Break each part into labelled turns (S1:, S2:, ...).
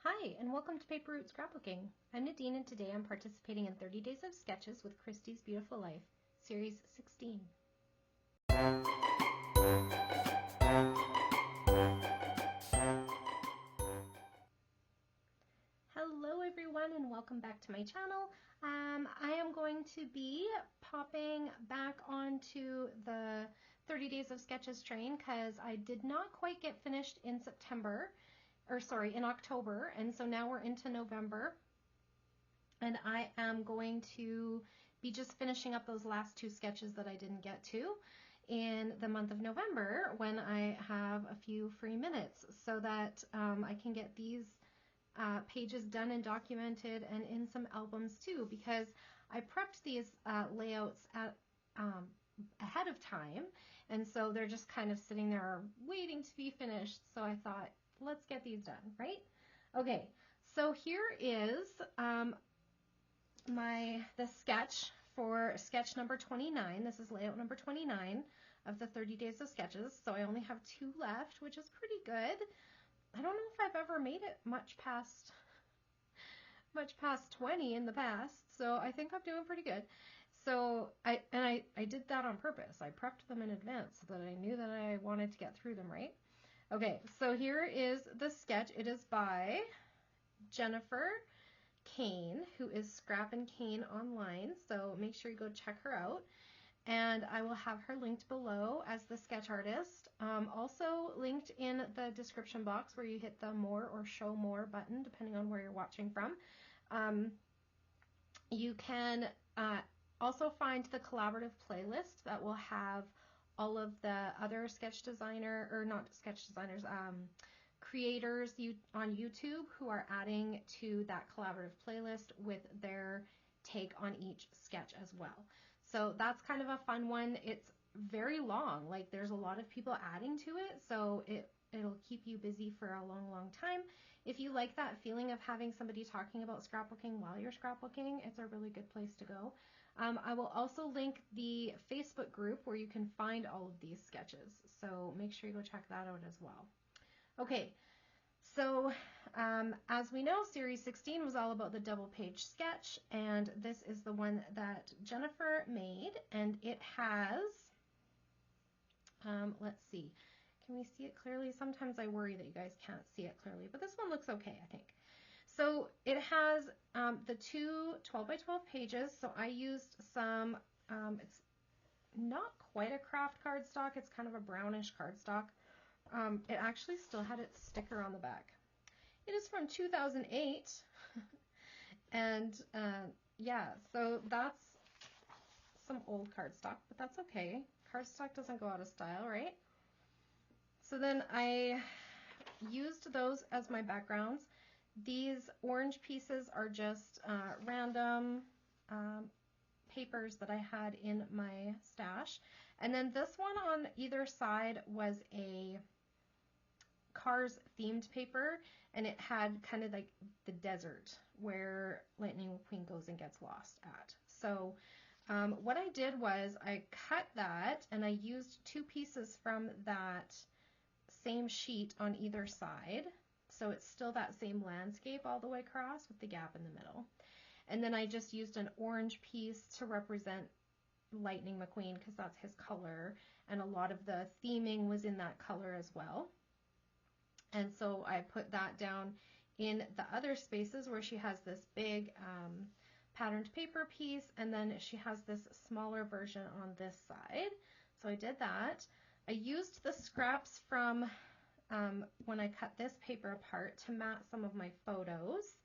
S1: Hi, and welcome to Paper Route Scrapbooking. I'm Nadine, and today I'm participating in 30 Days of Sketches with Christy's Beautiful Life, Series 16. Hello everyone, and welcome back to my channel. I am going to be popping back onto the 30 Days of Sketches train because I did not quite get finished in in October, and so now we're into November, and I am going to be just finishing up those last two sketches that I didn't get to in the month of November when I have a few free minutes, so that I can get these pages done and documented and in some albums too, because I prepped these layouts ahead of time, and so they're just kind of sitting there waiting to be finished. So I thought, let's get these done, right? Okay, so here is the sketch for sketch number 29. This is layout number 29 of the 30 Days of Sketches. So I only have two left, which is pretty good. I don't know if I've ever made it much past 20 in the past, so I think I'm doing pretty good. So I did that on purpose. I prepped them in advance so that I knew that I wanted to get through them, right? Okay, so here is the sketch. It is by Jennifer Kane, who is Scrap and Kane online, so make sure you go check her out. And I will have her linked below as the sketch artist. Also linked in the description box where you hit the more or show more button, depending on where you're watching from. You can also find the collaborative playlist that will have all of the other creators on YouTube who are adding to that collaborative playlist with their take on each sketch as well. So that's kind of a fun one. It's very long, like there's a lot of people adding to it, so it'll keep you busy for a long time. If you like that feeling of having somebody talking about scrapbooking while you're scrapbooking, it's a really good place to go. I will also link the Facebook group where you can find all of these sketches, so make sure you go check that out as well. Okay, so as we know, Series 16 was all about the double page sketch, and this is the one that Jennifer made, and it has, let's see, can we see it clearly? Sometimes I worry that you guys can't see it clearly, but this one looks okay, I think. So it has the two 12 by 12 pages, so I used some, it's not quite a craft cardstock, it's kind of a brownish cardstock. It actually still had its sticker on the back. It is from 2008, and yeah, so that's some old cardstock, but that's okay. Cardstock doesn't go out of style, right? So then I used those as my backgrounds. These orange pieces are just random papers that I had in my stash. And then this one on either side was a Cars themed paper, and it had kind of like the desert where Lightning McQueen goes and gets lost at. So what I did was I cut that, and I used two pieces from that same sheet on either side, so it's still that same landscape all the way across with the gap in the middle. And then I just used an orange piece to represent Lightning McQueen because that's his color, and a lot of the theming was in that color as well. And so I put that down in the other spaces where she has this big patterned paper piece, and then she has this smaller version on this side. So I did that. I used the scraps from when I cut this paper apart to mat some of my photos.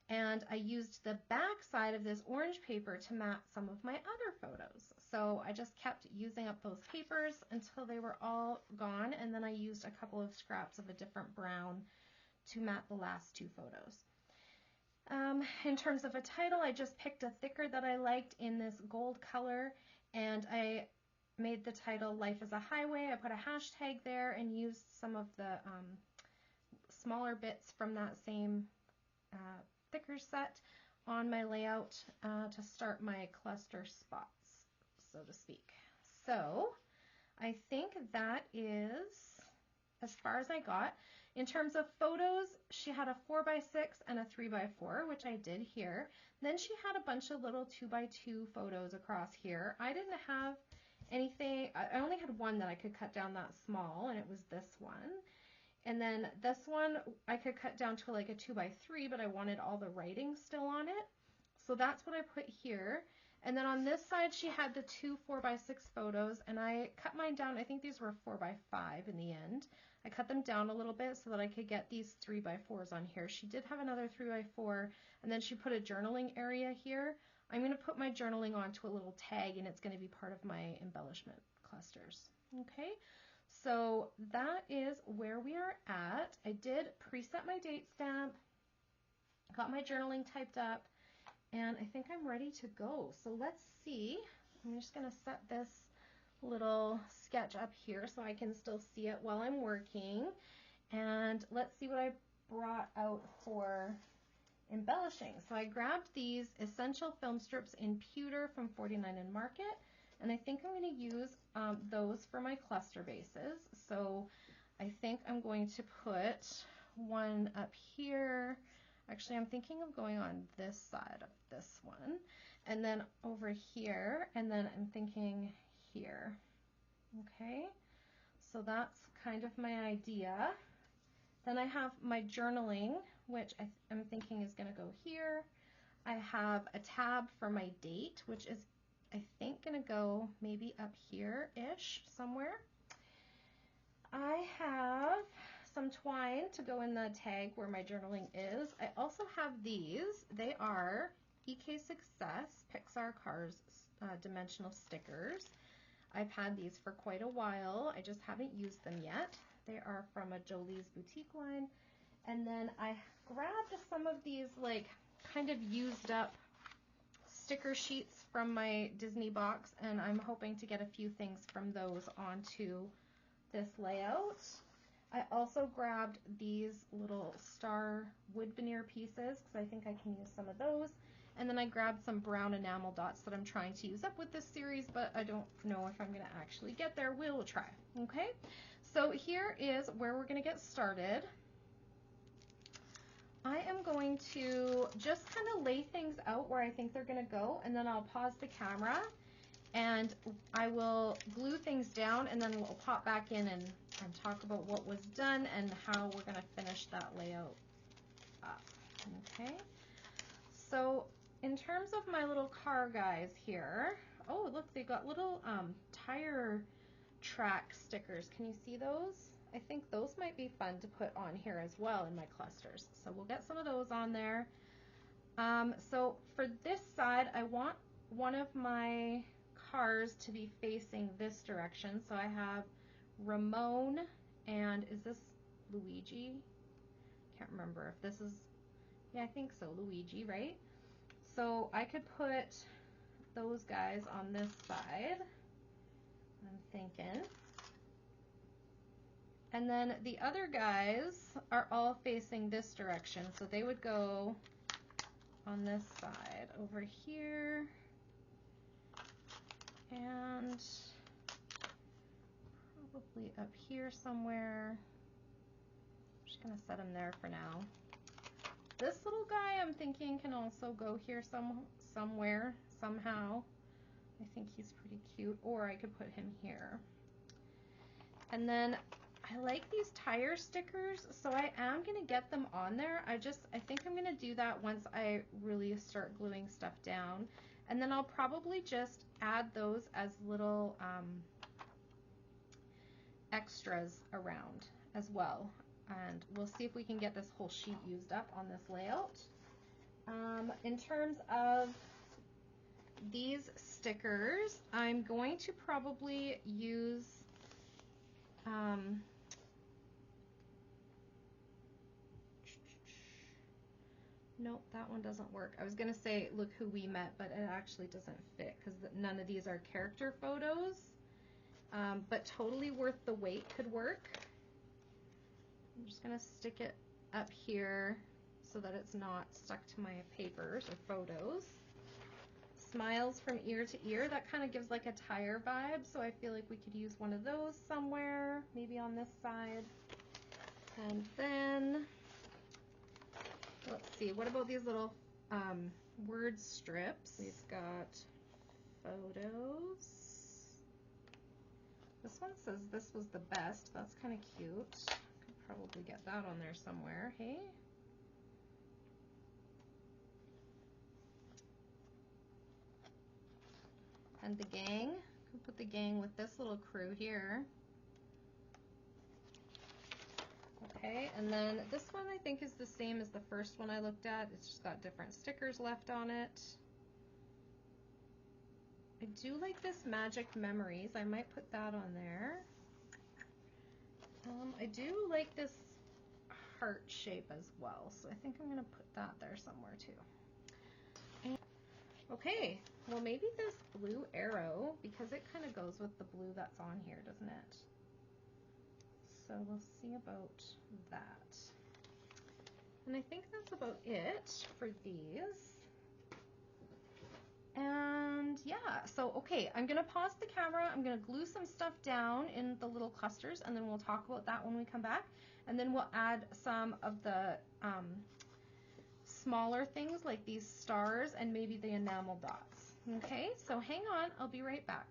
S1: And I used the back side of this orange paper to mat some of my other photos. So I just kept using up those papers until they were all gone, and then I used a couple of scraps of a different brown to mat the last two photos. In terms of a title, I just picked a thicker that I liked in this gold color, and I made the title Life is a Highway. I put a hashtag there and used some of the smaller bits from that same thicker set on my layout to start my cluster spots, so to speak. So I think that is as far as I got. In terms of photos, she had a 4x6 and a 3x4, which I did here. Then she had a bunch of little 2x2 photos across here. I didn't have anything, I only had one that I could cut down that small, and it was this one. And then this one I could cut down to like a 2x3, but I wanted all the writing still on it. So that's what I put here. And then on this side, she had the two 4x6 photos, and I cut mine down. I think these were 4x5 in the end. I cut them down a little bit so that I could get these 3x4s on here. She did have another 3x4, and then she put a journaling area here. I'm going to put my journaling onto a little tag, and it's going to be part of my embellishment clusters. Okay, so that is where we are at. I did preset my date stamp, got my journaling typed up, and I think I'm ready to go. So let's see. I'm just going to set this little sketch up here so I can still see it while I'm working. And let's see what I brought out for embellishing. So I grabbed these essential film strips in pewter from 49 and Market, and I think I'm going to use those for my cluster bases. So I think I'm going to put one up here. Actually, I'm thinking of going on this side of this one, and then over here, and then I'm thinking here. Okay, so that's kind of my idea. Then I have my journaling, which I'm thinking is going to go here. I have a tab for my date, which is, I think, going to go maybe up here-ish somewhere. I have some twine to go in the tag where my journaling is. I also have these. They are EK Success Pixar Cars dimensional stickers. I've had these for quite a while. I just haven't used them yet. They are from a Jolie's Boutique line. And then I grabbed some of these like kind of used up sticker sheets from my Disney box, and I'm hoping to get a few things from those onto this layout. I also grabbed these little star wood veneer pieces because I think I can use some of those. And then I grabbed some brown enamel dots that I'm trying to use up with this series, but I don't know if I'm going to actually get there. We'll try. Okay, so here is where we're going to get started. I am going to just kind of lay things out where I think they're going to go, and then I'll pause the camera and I will glue things down, and then we'll pop back in and talk about what was done and how we're going to finish that layout up. Okay, so in terms of my little car guys here, oh look, they've got little tire track stickers. Can you see those? I think those might be fun to put on here as well in my clusters. So we'll get some of those on there. So for this side, I want one of my cars to be facing this direction. So I have Ramon, and is this Luigi? Can't remember if this is, yeah, I think so, Luigi, right? So I could put those guys on this side, I'm thinking. And then the other guys are all facing this direction, so they would go on this side over here, and probably up here somewhere. I'm just going to set them there for now. This little guy I'm thinking can also go here somewhere, somehow. I think he's pretty cute, or I could put him here. And then I like these tire stickers, so I am going to get them on there. I think I'm going to do that once I really start gluing stuff down. And then I'll probably just add those as little extras around as well. And we'll see if we can get this whole sheet used up on this layout. In terms of these stickers, I'm going to probably use nope, that one doesn't work. I was going to say look who we met, but it actually doesn't fit because none of these are character photos, but totally worth the wait could work. I'm just going to stick it up here so that it's not stuck to my papers or photos. Smiles from ear to ear, that kind of gives like a tire vibe, so I feel like we could use one of those somewhere, maybe on this side. And then, let's see, what about these little word strips? We've got photos. This one says this was the best. That's kind of cute. Could probably get that on there somewhere, hey? And the gang. Could put the gang with this little crew here. Okay, and then this one I think is the same as the first one I looked at. It's just got different stickers left on it. I do like this Magic Memories. I might put that on there. I do like this heart shape as well, so I think I'm going to put that there somewhere too. And, okay, well maybe this blue arrow, because it kind of goes with the blue that's on here, doesn't it? So we'll see about that. And I think that's about it for these. And yeah, so okay, I'm gonna pause the camera, I'm gonna glue some stuff down in the little clusters, and then we'll talk about that when we come back. And then we'll add some of the smaller things like these stars and maybe the enamel dots. Okay, so hang on, I'll be right back.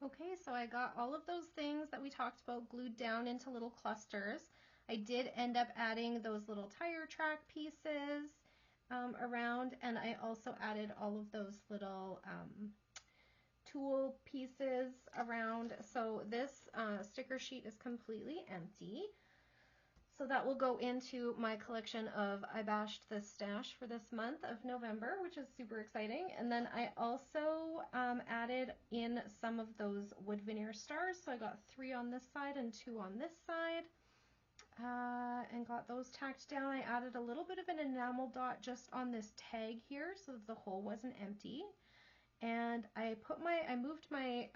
S1: Okay, so I got all of those things that we talked about glued down into little clusters. I did end up adding those little tire track pieces around, and I also added all of those little tool pieces around. So this sticker sheet is completely empty. So that will go into my collection of I Bashed the Stash for this month of November, which is super exciting. And then I also added in some of those wood veneer stars. So I got 3 on this side and 2 on this side, and got those tacked down. I added a little bit of an enamel dot just on this tag here so that the hole wasn't empty. And I moved my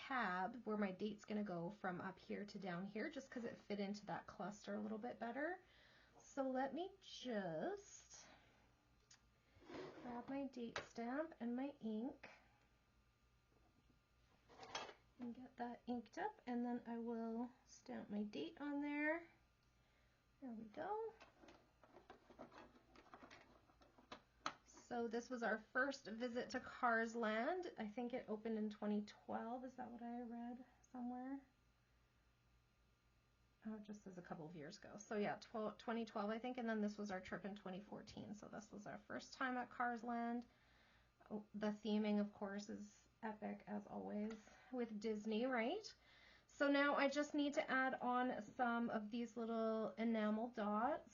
S1: tab where my date's going to go from up here to down here just because it fit into that cluster a little bit better. So let me just grab my date stamp and my ink and get that inked up, and then I will stamp my date on there. There we go. So this was our first visit to Cars Land. I think it opened in 2012. Is that what I read somewhere? Oh, it just says a couple of years ago. So yeah, 2012 I think, and then this was our trip in 2014. So this was our first time at Cars Land. Oh, the theming, of course, is epic as always with Disney, right? So now I just need to add on some of these little enamel dots.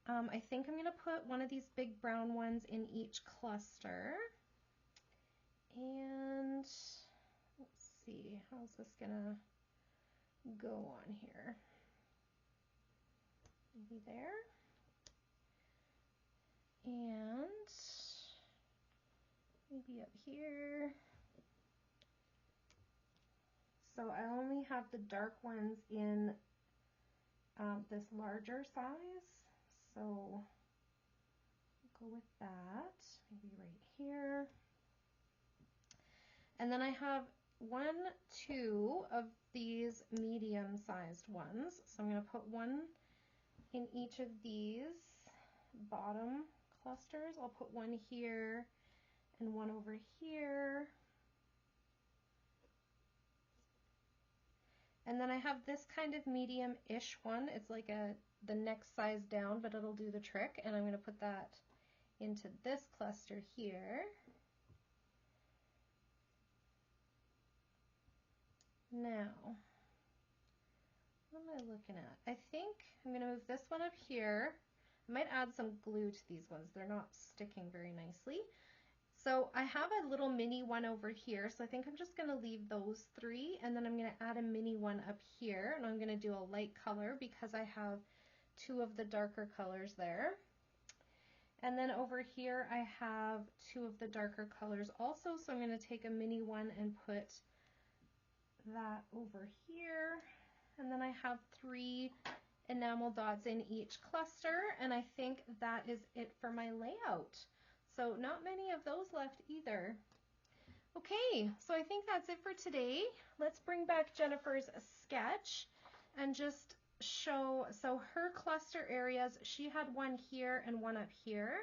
S1: I think I'm going to put one of these big brown ones in each cluster. And let's see, how's this going to go on here? Maybe there. And maybe up here. So I only have the dark ones in this larger size. So we'll go with that, maybe right here. And then I have 1, 2 of these medium-sized ones. So I'm going to put one in each of these bottom clusters. I'll put one here and one over here. And then I have this kind of medium-ish one. It's like the next size down, but it'll do the trick. And I'm going to put that into this cluster here. Now, what am I looking at? I think I'm going to move this one up here. I might add some glue to these ones. They're not sticking very nicely. So I have a little mini one over here, so I think I'm just going to leave those 3, and then I'm going to add a mini one up here, and I'm going to do a light color because I have 2 of the darker colors there. And then over here I have 2 of the darker colors also, so I'm going to take a mini one and put that over here. And then I have 3 enamel dots in each cluster, and I think that is it for my layout. So not many of those left either. Okay, so I think that's it for today. Let's bring back Jennifer's sketch. and just show, so her cluster areas, she had one here and one up here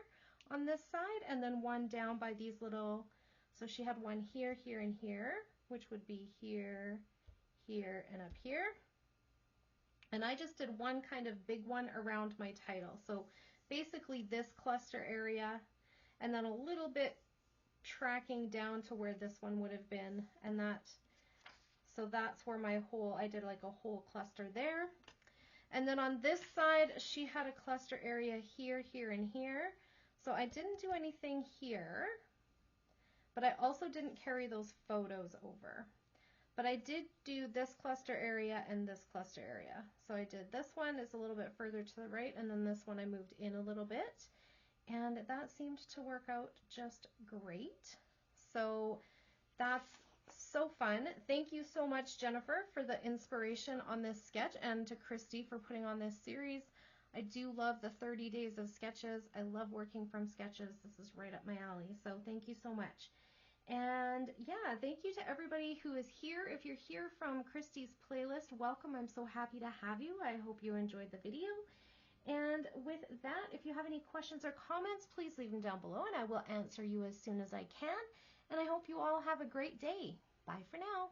S1: on this side, and then one down by these little, so she had one here, here, and here, which would be here, here, and up here. And I just did one kind of big one around my title. So basically this cluster area, and then a little bit tracking down to where this one would have been, and that, so that's where my whole, I did like a whole cluster there. And then on this side, she had a cluster area here, here, and here. So I didn't do anything here, but I also didn't carry those photos over. But I did do this cluster area and this cluster area. So I did this one is a little bit further to the right, and then this one I moved in a little bit. And that seemed to work out just great. So that's so fun. Thank you so much, Jennifer, for the inspiration on this sketch, and to Christy for putting on this series. I do love the 30 days of sketches. I love working from sketches. This is right up my alley. So thank you so much. And yeah, thank you to everybody who is here. If you're here from Christy's playlist, welcome. I'm so happy to have you. I hope you enjoyed the video. And with that, if you have any questions or comments, please leave them down below and I will answer you as soon as I can. And I hope you all have a great day. Bye for now.